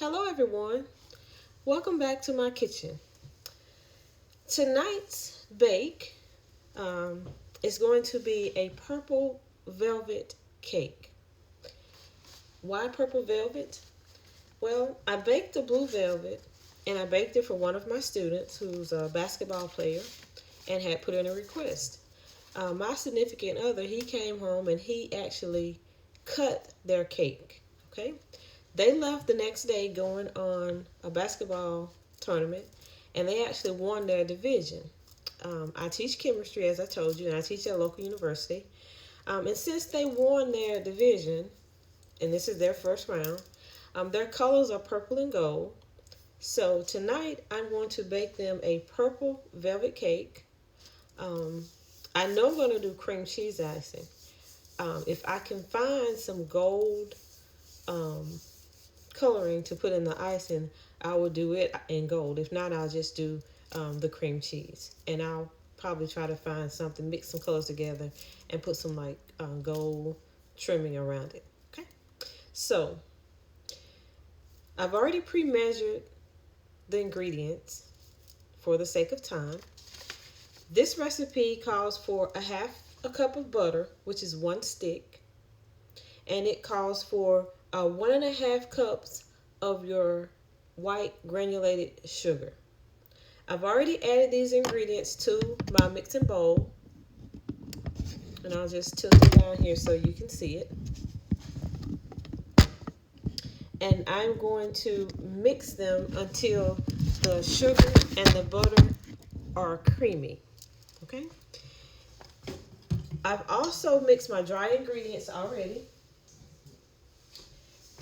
Hello everyone, welcome back to my kitchen. Tonight's bake um, is going to be a purple velvet cake. Why purple velvet? Well, I baked the blue velvet and I baked it for one of my students who's a basketball player and had put in a request. My significant other, he came home and he actually cut their cake. Okay, they left the next day going on a basketball tournament, and they actually won their division. I teach chemistry, as I told you, and I teach at a local university. And since they won their division, and this is their first round, their colors are purple and gold. So tonight I'm going to bake them a purple velvet cake. Um, I know I'm going to do cream cheese icing. If I can find some gold um, coloring to put in the icing, I will do it in gold. If not, I'll just do the cream cheese. And I'll probably try to find something, mix some colors together, and put some like gold trimming around it. Okay. So I've already pre-measured the ingredients for the sake of time. This recipe calls for a cup of butter, which is 1 stick, and it calls for 1.5 cups of your white granulated sugar. I've already added these ingredients to my mixing bowl, and I'll just tilt it down here so you can see it. And I'm going to mix them until the sugar and the butter are creamy. Okay? I've also mixed my dry ingredients already.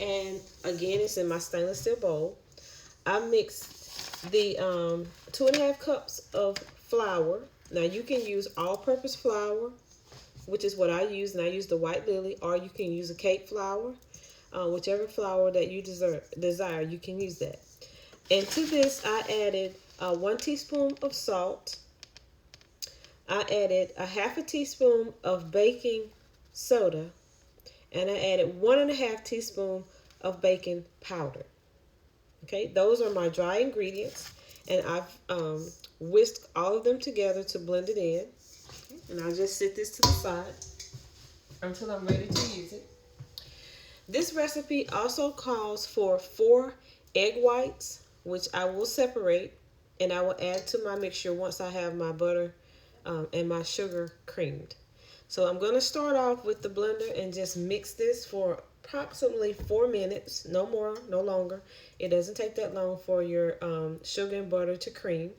And again, it's in my stainless steel bowl. I mixed the 2.5 cups of flour. Now you can use all-purpose flour, which is what I use, and I use the white lily, or you can use a cake flour. Whichever flour that you desire, you can use that. And to this, I added 1 teaspoon of salt. I added a 1/2 teaspoon of baking soda, and I added 1.5 teaspoon of baking powder. Okay, those are my dry ingredients, and I've whisked all of them together to blend it in. Okay, and I'll just set this to the side until I'm ready to use it. This recipe also calls for 4 egg whites, which I will separate, and I will add to my mixture once I have my butter and my sugar creamed. So I'm going to start off with the blender and just mix this for approximately 4 minutes, no more, no longer. It doesn't take that long for your sugar and butter to cream.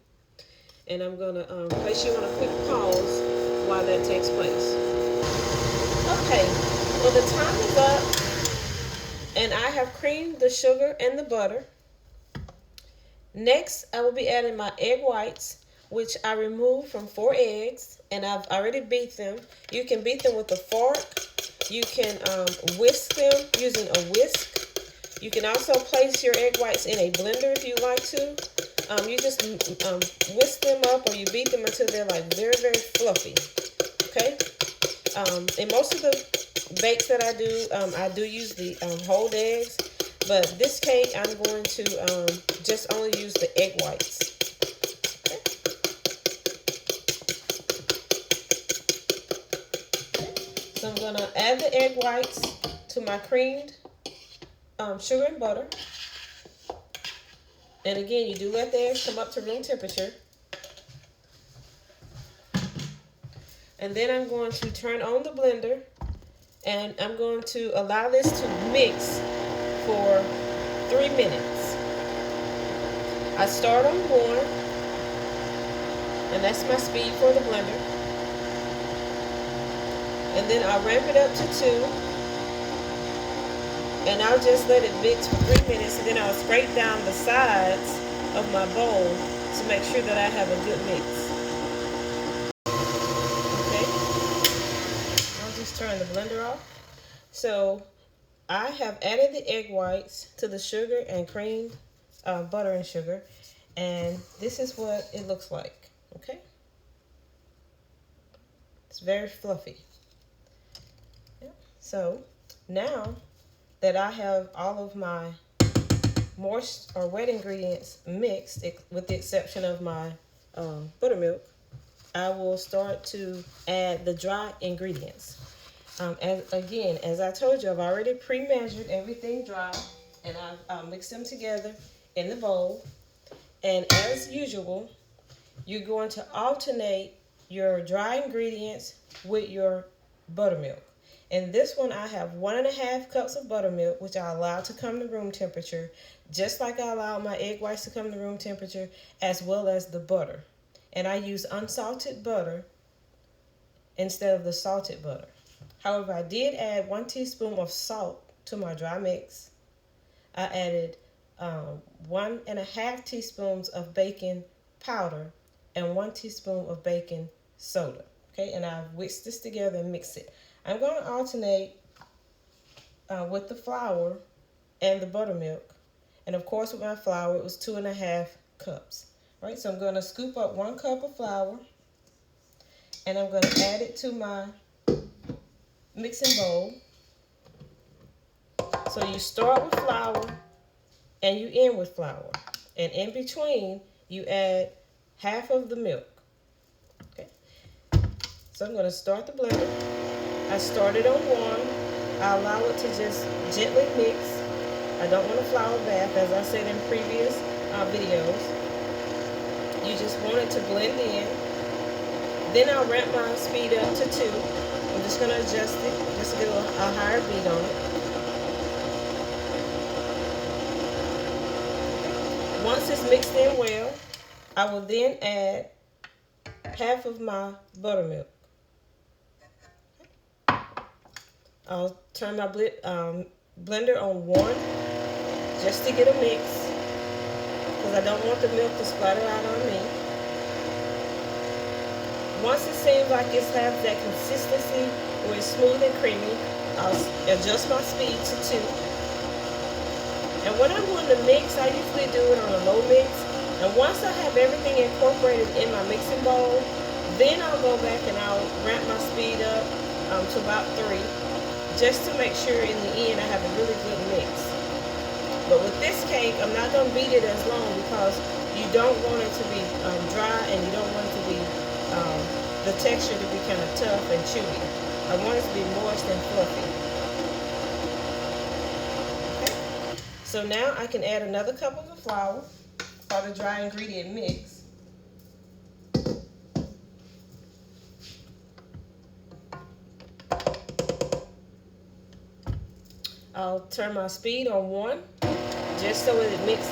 And I'm going to place you on a quick pause while that takes place. Okay, well the time is up, and I have creamed the sugar and the butter. Next, I will be adding my egg whites, which I removed from 4 eggs, and I've already beat them. You can beat them with a fork. You can whisk them using a whisk. You can also place your egg whites in a blender if you like to. You just whisk them up, or you beat them until they're like very, very fluffy. Okay? In most of the bakes that I do use the whole eggs. But this cake, I'm going to just only use the egg whites. Okay. So I'm going to add the egg whites to my creamed sugar and butter. And again, you do let the eggs come up to room temperature. And then I'm going to turn on the blender, and I'm going to allow this to mix for 3 minutes. I start on 1, and that's my speed for the blender. And then I'll ramp it up to 2, and I'll just let it mix for 3 minutes, and then I'll scrape down the sides of my bowl to make sure that I have a good mix. Okay, I'll just turn the blender off. So I have added the egg whites to the sugar and creamed butter and sugar, and this is what it looks like. Okay, it's very fluffy. Yeah. So now that I have all of my moist or wet ingredients mixed, with the exception of my buttermilk, I will start to add the dry ingredients. As I told you, I've already pre-measured everything dry, and I've mixed them together in the bowl. And as usual, you're going to alternate your dry ingredients with your buttermilk. In this one, I have 1.5 cups of buttermilk, which I allow to come to room temperature, just like I allow my egg whites to come to room temperature, as well as the butter. And I use unsalted butter instead of the salted butter. However, I did add 1 teaspoon of salt to my dry mix. I added 1.5 teaspoons of baking powder and 1 teaspoon of baking soda. Okay, and I've whisked this together and mixed it. I'm going to alternate with the flour and the buttermilk. And of course, with my flour, it was 2.5 cups. All right, so I'm going to scoop up 1 cup of flour, and I'm going to add it to my mixing bowl. So you start with flour and you end with flour. And in between, you add half of the milk. Okay. So I'm going to start the blender. I started on 1. I allow it to just gently mix. I don't want a flour bath, as I said in previous videos. You just want it to blend in. Then I'll ramp my speed up to 2. I'm just going to adjust it just to get a higher beat on it. Once it's mixed in well, I will then add half of my buttermilk. I'll turn my blender on 1 just to get a mix, because I don't want the milk to splatter out on me. Once it seems like it has that consistency where it's smooth and creamy, I'll adjust my speed to 2. And when I'm doing the mix, I usually do it on a low mix. And once I have everything incorporated in my mixing bowl, then I'll go back and I'll ramp my speed up to about 3, just to make sure in the end I have a really good mix. But with this cake, I'm not going to beat it as long, because you don't want it to be dry, and you don't want it to be the texture to be kind of tough and chewy. I want it to be moist and fluffy. Okay. So now I can add another cup of the flour for the dry ingredient mix. I'll turn my speed on 1 just so it mixes.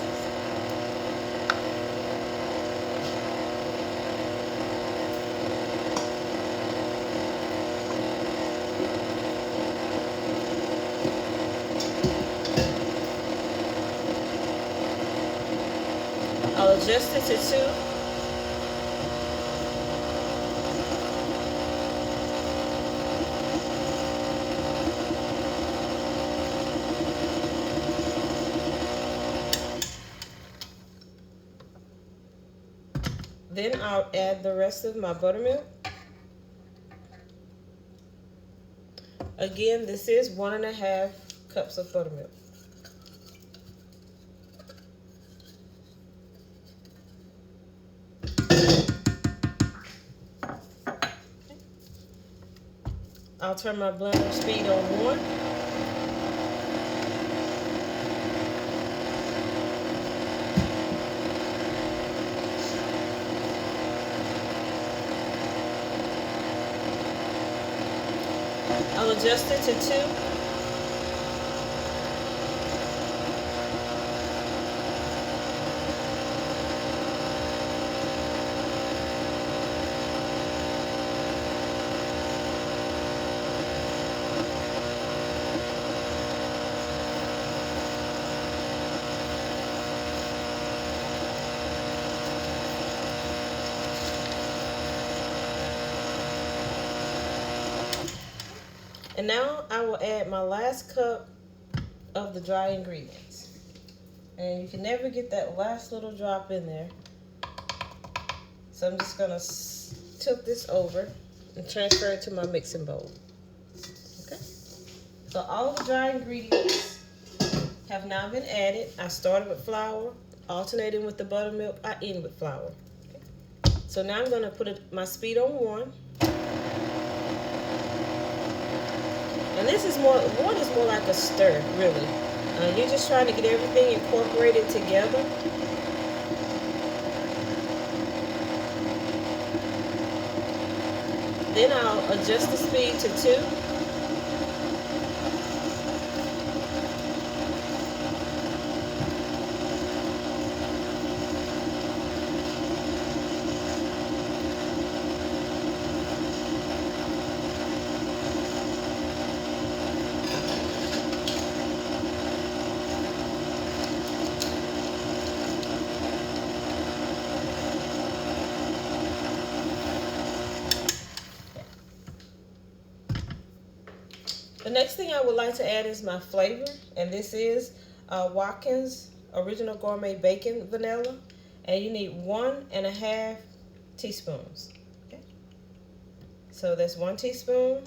I'll adjust it to 2. Then I'll add the rest of my buttermilk. Again, this is 1.5 cups of buttermilk. I'll turn my blender speed on 1. I'll adjust it to 2. And now I will add my last cup of the dry ingredients. And you can never get that last little drop in there. So I'm just gonna tilt this over and transfer it to my mixing bowl. Okay. So all the dry ingredients have now been added. I started with flour, alternating with the buttermilk. I end with flour. Okay. So now I'm going to put my speed on 1. And this is more, 1 is more like a stir, really. You're just trying to get everything incorporated together. Then I'll adjust the speed to 2. The next thing I would like to add is my flavor, and this is Watkins Original Gourmet Bacon Vanilla, and you need 1½ teaspoons. Okay. So that's 1 teaspoon,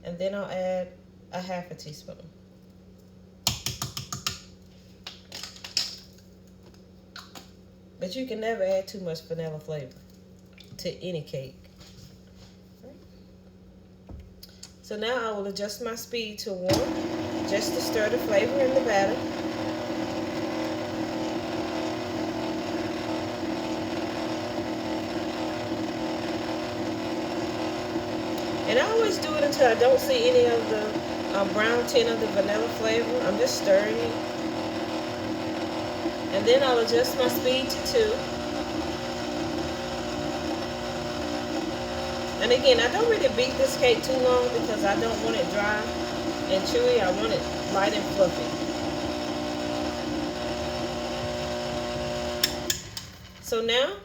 and then I'll add ½ teaspoon. But you can never add too much vanilla flavor to any cake. So now I will adjust my speed to 1, just to stir the flavor in the batter. And I always do it until I don't see any of the brown tint of the vanilla flavor. I'm just stirring it. And then I'll adjust my speed to 2. And again, I don't really beat this cake too long because I don't want it dry and chewy. I want it light and fluffy. So now,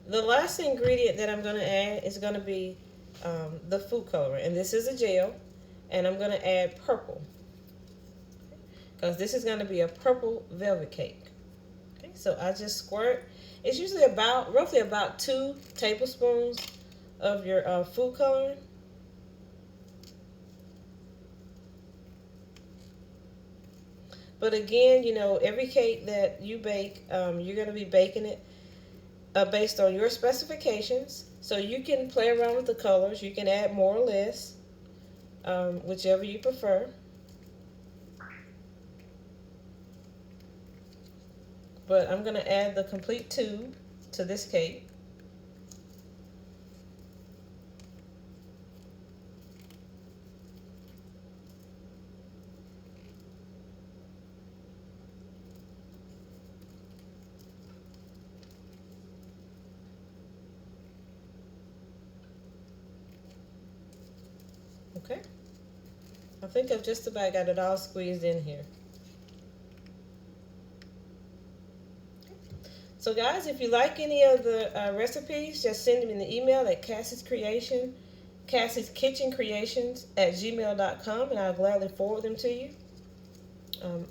the last ingredient that I'm going to add is going to be the food coloring. And this is a gel. And I'm going to add purple, because this is going to be a purple velvet cake. Okay, so I just squirt. It's usually roughly about 2 tablespoons of your food coloring. But again, you know, every cake that you bake, you're going to be baking it based on your specifications. So you can play around with the colors. You can add more or less, whichever you prefer. But I'm going to add the complete tube to this cake. Okay, I think I've just about got it all squeezed in here. So guys, if you like any of the recipes, just send them in the email at Cassie's Kitchen Creations at gmail.com, and I'll gladly forward them to you.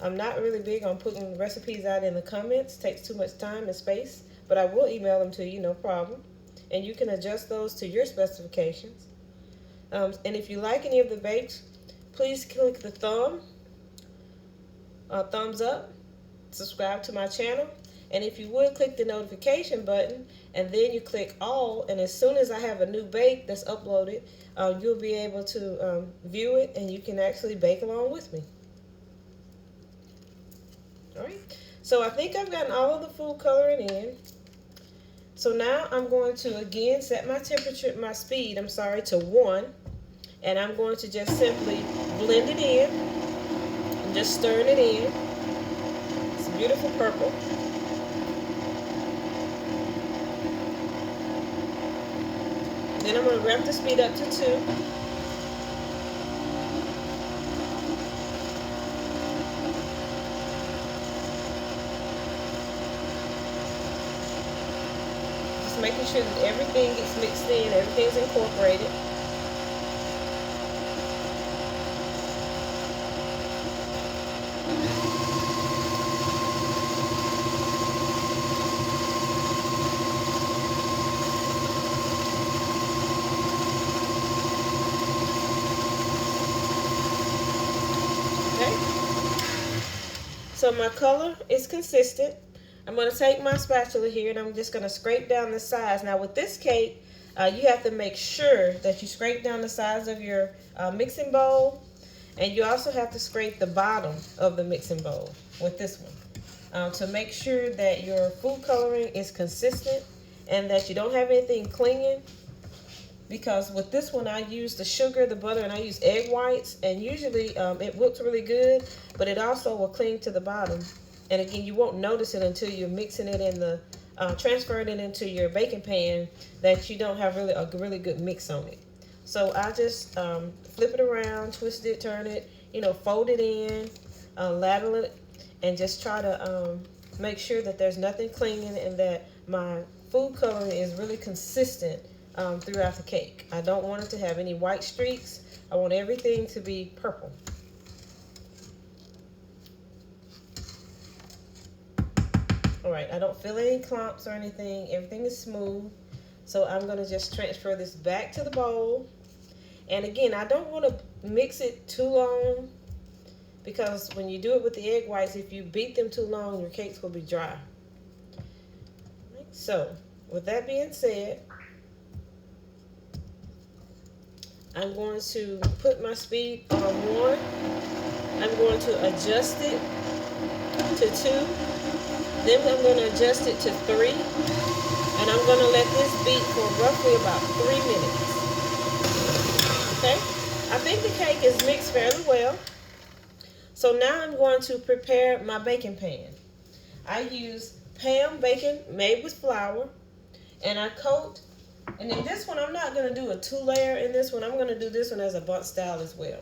I'm not really big on putting recipes out in the comments. It takes too much time and space, but I will email them to you, no problem. And you can adjust those to your specifications. And if you like any of the bakes, please click the thumbs up, subscribe to my channel, and if you would, click the notification button, and then you click all, and as soon as I have a new bake that's uploaded, you'll be able to view it, and you can actually bake along with me. All right, so I think I've gotten all of the food coloring in. So now I'm going to again set my speed to 1. And I'm going to just simply blend it in. I'm just stirring it in. It's a beautiful purple. Then I'm going to ramp the speed up to 2. Just making sure that everything gets mixed in, everything's incorporated. Okay. So my color is consistent. I'm going to take my spatula here and I'm just going to scrape down the sides. Now with this cake, you have to make sure that you scrape down the sides of your mixing bowl, and you also have to scrape the bottom of the mixing bowl with this one to make sure that your food coloring is consistent and that you don't have anything clinging. Because with this one, I use the sugar, the butter, and I use egg whites, and usually it whips really good, but it also will cling to the bottom. And again, you won't notice it until you're mixing it in the, transferring it into your baking pan, that you don't have really a really good mix on it. So I just flip it around, twist it, turn it, fold it in, ladle it, and just try to make sure that there's nothing clinging and that my food coloring is really consistent throughout the cake. I don't want it to have any white streaks. I want everything to be purple. All right, I don't feel any clumps or anything. Everything is smooth. So I'm going to just transfer this back to the bowl. And again, I don't want to mix it too long, because when you do it with the egg whites, if you beat them too long, your cakes will be dry. So with that being said, I'm going to put my speed on 1. I'm going to adjust it to 2. Then I'm going to adjust it to 3. And I'm going to let this beat for roughly about 3 minutes. Okay? I think the cake is mixed fairly well. So now I'm going to prepare my baking pan. I use Pam bacon made with flour. And I coat. And in this one, I'm not going to do a 2-layer in this one. I'm going to do this one as a bundt style as well.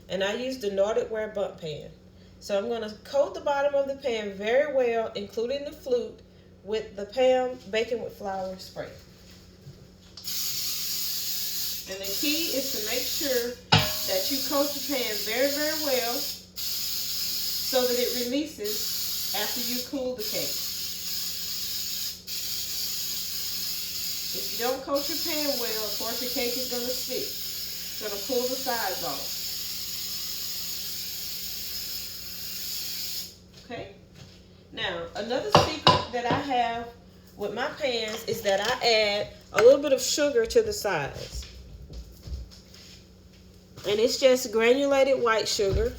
And I use the Nordic Ware bundt pan. So I'm going to coat the bottom of the pan very well, including the flute, with the Pam bacon with flour spray. And the key is to make sure that you coat your pan very, very well so that it releases after you cool the cake. If you don't coat your pan well, of course your cake is going to stick. It's going to pull the sides off. Okay? Now, another secret that I have with my pans is that I add a little bit of sugar to the sides. And it's just granulated white sugar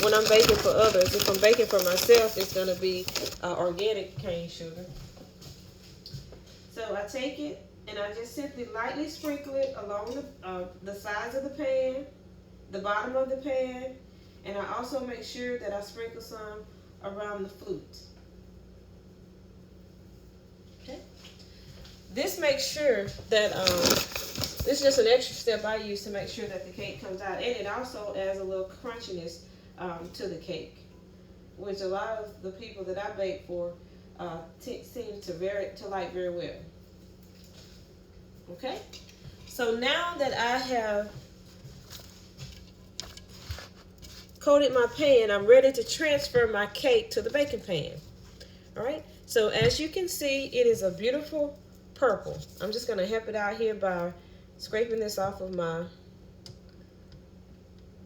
when I'm baking for others. If I'm baking for myself, it's going to be organic cane sugar. So I take it and I just simply lightly sprinkle it along the sides of the pan, the bottom of the pan, and I also make sure that I sprinkle some around the flute. Okay. This makes sure that this is just an extra step I use to make sure that the cake comes out, and it also adds a little crunchiness to the cake, which a lot of the people that I bake for seem to like very well. Okay, so now that I have coated my pan, I'm ready to transfer my cake to the baking pan. All right, so as you can see, it is a beautiful purple. I'm just going to help it out here by scraping this off of my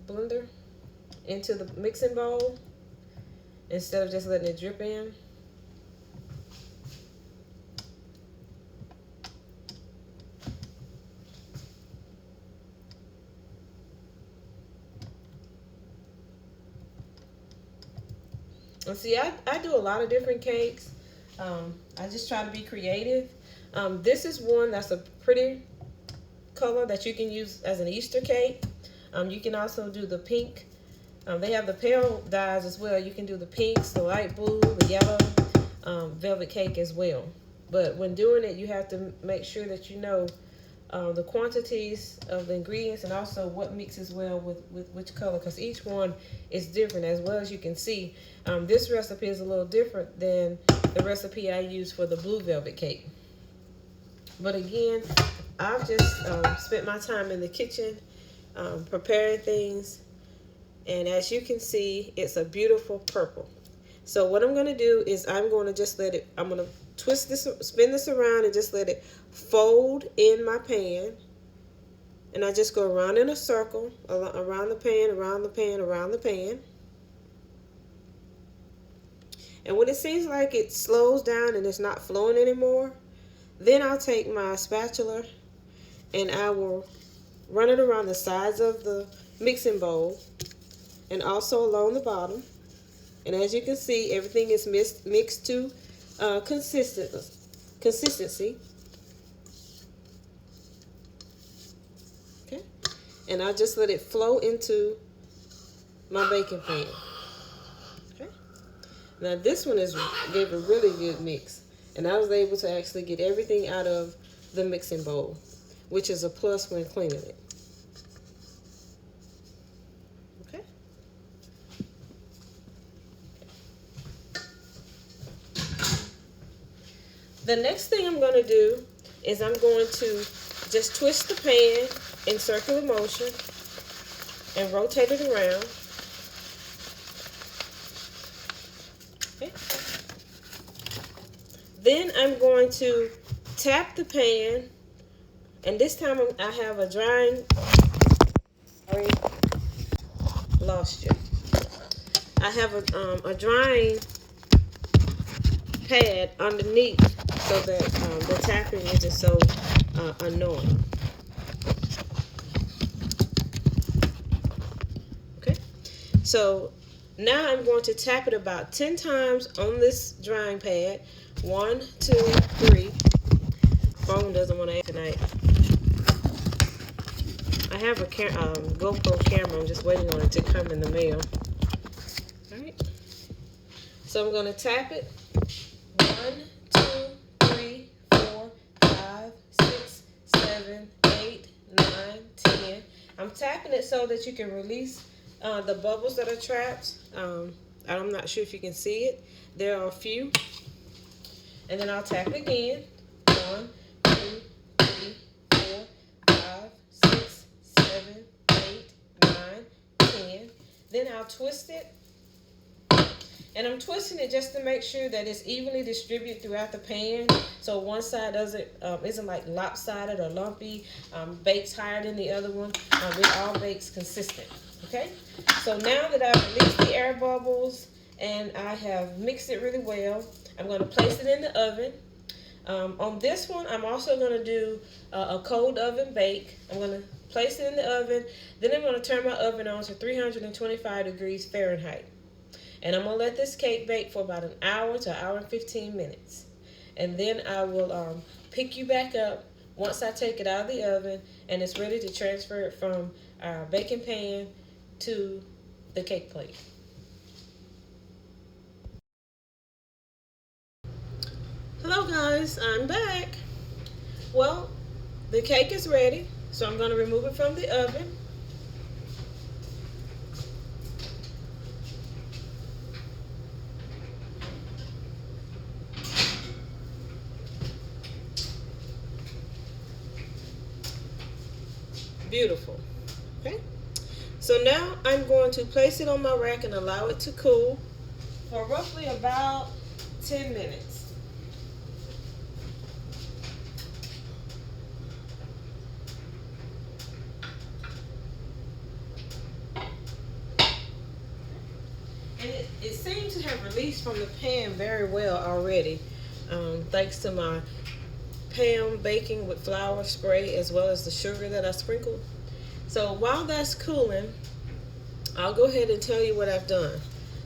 blender into the mixing bowl instead of just letting it drip in. And see, I do a lot of different cakes. I just try to be creative. This is one that's a pretty color that you can use as an Easter cake. You can also do the pink. They have the pale dyes as well. You can do the pinks, the light blue, the yellow velvet cake as well. But when doing it, you have to make sure that you know the quantities of the ingredients and also what mixes well with which color, because each one is different. As well as you can see, this recipe is a little different than the recipe I use for the blue velvet cake. But again, I've just spent my time in the kitchen preparing things, and as you can see, it's a beautiful purple. So what I'm going to do is I'm going to just let it, I'm going to twist this, spin this around and just let it fold in my pan. And I just go around in a circle, around the pan, around the pan, around the pan. And when it seems like it slows down and it's not flowing anymore, then I'll take my spatula and I will run it around the sides of the mixing bowl and also along the bottom. And as you can see, everything is mixed to consistency. Okay, and I'll just let it flow into my baking pan. Okay, now this one gave a really good mix, and I was able to actually get everything out of the mixing bowl, which is a plus when cleaning it. Okay. The next thing I'm going to do is I'm going to just twist the pan in circular motion and rotate it around. Okay. Then I'm going to tap the pan, and this time I have a drying, sorry, lost you. I have a drying pad underneath so that the tapping isn't so annoying. Okay, so now I'm going to tap it about 10 times on this drying pad. 1, 2, 3. Phone doesn't want to act tonight. I have a GoPro camera. I'm just waiting on it to come in the mail. All right. So I'm going to tap it. 1, 2, 3, 4, 5, 6, 7, 8, 9, 10. I'm tapping it so that you can release the bubbles that are trapped. I'm not sure if you can see it. There are a few. And then I'll tap it again. 1, 2, 3, 4, 5, 6, 7, 8, 9, 10. Then I'll twist it. And I'm twisting it just to make sure that it's evenly distributed throughout the pan. So one side isn't like lopsided or lumpy, bakes higher than the other one. It all bakes consistent. Okay? So now that I've released the air bubbles and I have mixed it really well, I'm going to place it in the oven. On this one, I'm also going to do a cold oven bake. I'm going to place it in the oven. Then I'm going to turn my oven on to 325 degrees Fahrenheit. And I'm going to let this cake bake for about an hour to an hour and 15 minutes. And then I will pick you back up once I take it out of the oven and it's ready to transfer it from our baking pan to the cake plate. Hello guys, I'm back. Well, the cake is ready, so I'm going to remove it from the oven. Beautiful. Okay, so now I'm going to place it on my rack and allow it to cool for roughly about 10 minutes. And it seems to have released from the pan very well already, thanks to my pan baking with flour spray as well as the sugar that I sprinkled. So while that's cooling, I'll go ahead and tell you what I've done.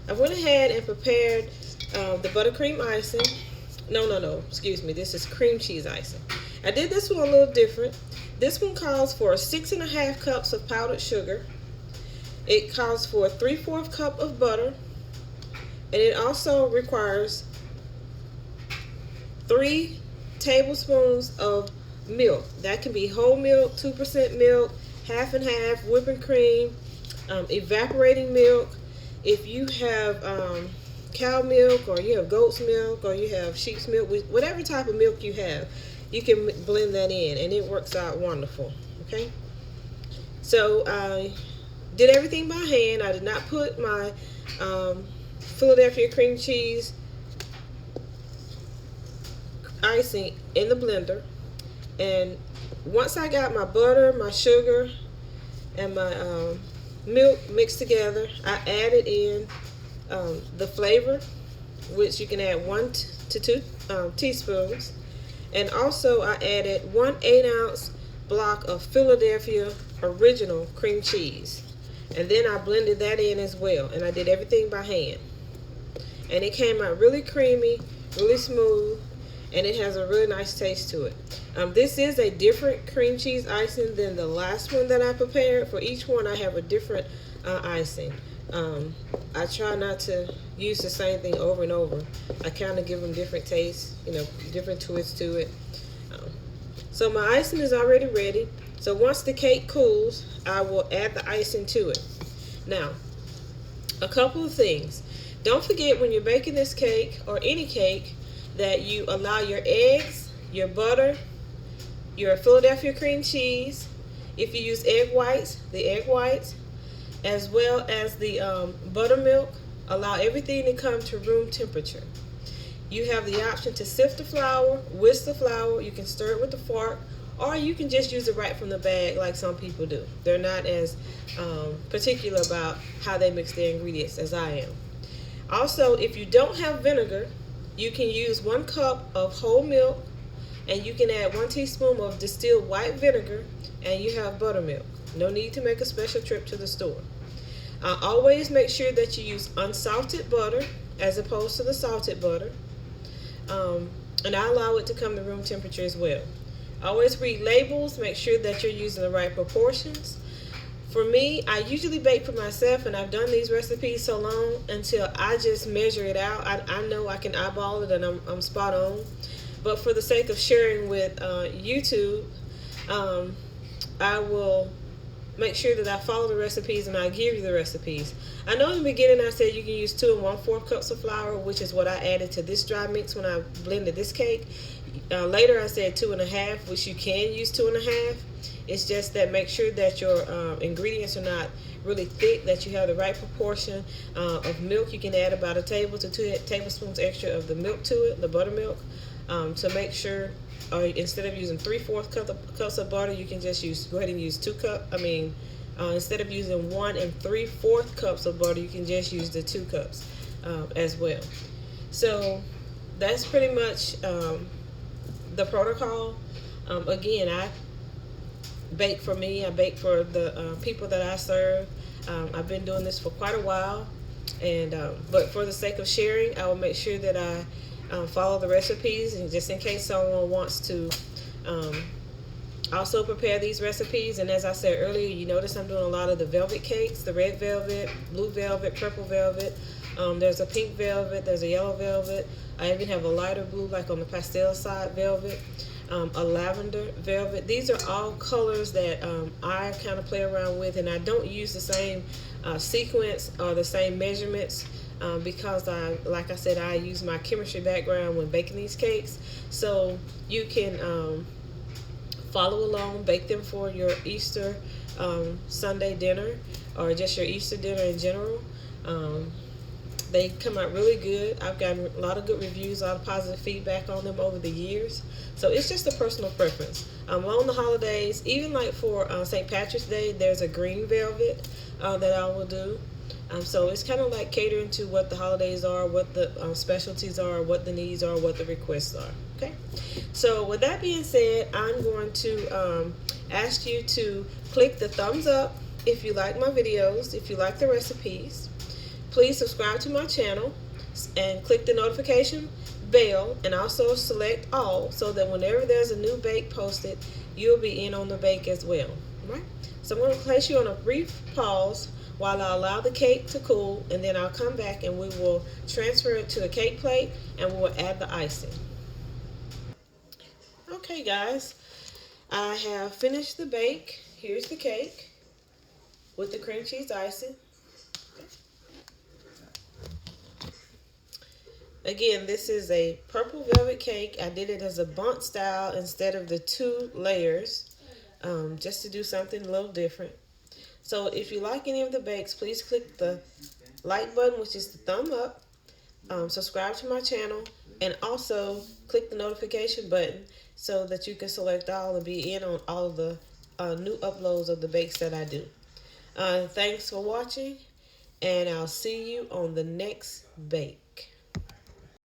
I went ahead and prepared the buttercream icing. No, excuse me, this is cream cheese icing. I did this one a little different. This one calls for 6½ cups of powdered sugar. It calls for 3/4 cup of butter, and it also requires 3 tablespoons of milk. That can be whole milk, 2% milk, half and half, whipping cream, evaporating milk. If you have cow milk, or you have goat's milk, or you have sheep's milk, whatever type of milk you have, you can blend that in, and it works out wonderful. Okay, so I did everything by hand. I did not put my Philadelphia cream cheese icing in the blender. And once I got my butter, my sugar, and my milk mixed together, I added in the flavor. which you can add 1 to 2 teaspoons. And also I added 1/8 ounce block of Philadelphia original cream cheese. And then I blended that in as well. And I did everything by hand. And it came out really creamy, really smooth, and it has a really nice taste to it. This is a different cream cheese icing than the last one that I prepared. For each one I have a different icing. I try not to use the same thing over and over. I kind of give them different tastes, different twists to it. So my icing is already ready. So once the cake cools, I will add the icing to it. Now, a couple of things. Don't forget when you're baking this cake or any cake that you allow your eggs, your butter, your Philadelphia cream cheese. If you use egg whites, the egg whites, as well as the buttermilk, allow everything to come to room temperature. You have the option to sift the flour, whisk the flour. You can stir it with a fork, or you can just use it right from the bag like some people do. They're not as particular about how they mix their ingredients as I am. Also, if you don't have vinegar, you can use 1 cup of whole milk, and you can add 1 teaspoon of distilled white vinegar, and you have buttermilk. No need to make a special trip to the store. Always make sure that you use unsalted butter as opposed to the salted butter. And I allow it to come to room temperature as well. Always read labels. Make sure that you're using the right proportions. For me, I usually bake for myself, and I've done these recipes so long until I just measure it out. I know I can eyeball it, and I'm spot on. But for the sake of sharing with YouTube, I will make sure that I follow the recipes and I give you the recipes. I know in the beginning I said you can use 2 1/4 cups of flour, which is what I added to this dry mix when I blended this cake. Later I said 2 1/2, which you can use 2 1/2. It's just that make sure that your ingredients are not really thick, that you have the right proportion of milk. You can add about 1 to 2 tablespoons extra of the milk to it, the buttermilk, to make sure. Instead of using 3/4 cups of butter, you can just go ahead and use 2 cups. Instead of using 1 3/4 cups of butter, you can just use the 2 cups as well. So that's pretty much the protocol. Again, I bake for me. I bake for the people that I serve. I've been doing this for quite a while, and but for the sake of sharing, I will make sure that I follow the recipes, and just in case someone wants to also prepare these recipes. And as I said earlier, you notice I'm doing a lot of the velvet cakes, the red velvet, blue velvet, purple velvet. There's a pink velvet, there's a yellow velvet. I even have a lighter blue, like on the pastel side, velvet, a lavender velvet. These are all colors that I kind of play around with, and I don't use the same sequence or the same measurements because like I said, I use my chemistry background when baking these cakes. So you can follow along, bake them for your Easter Sunday dinner, or just your Easter dinner in general. They come out really good. I've gotten a lot of good reviews, a lot of positive feedback on them over the years. So it's just a personal preference. On the holidays, even like for St. Patrick's Day, there's a green velvet that I will do. So it's kind of like catering to what the holidays are, what the specialties are, what the needs are, what the requests are. Okay. So with that being said, I'm going to ask you to click the thumbs up if you like my videos, if you like the recipes. Please subscribe to my channel and click the notification bell, and also select all, so that whenever there's a new bake posted, you'll be in on the bake as well. All right? So I'm going to place you on a brief pause while I allow the cake to cool, and then I'll come back and we will transfer it to the cake plate and we'll add the icing. Okay guys, I have finished the bake. Here's the cake with the cream cheese icing. Again, this is a purple velvet cake. I did it as a bundt style instead of the 2 layers, just to do something a little different. So if you like any of the bakes, please click the like button, which is the thumb up, subscribe to my channel, and also click the notification button so that you can select all and be in on all of the new uploads of the bakes that I do. Thanks for watching, and I'll see you on the next bake.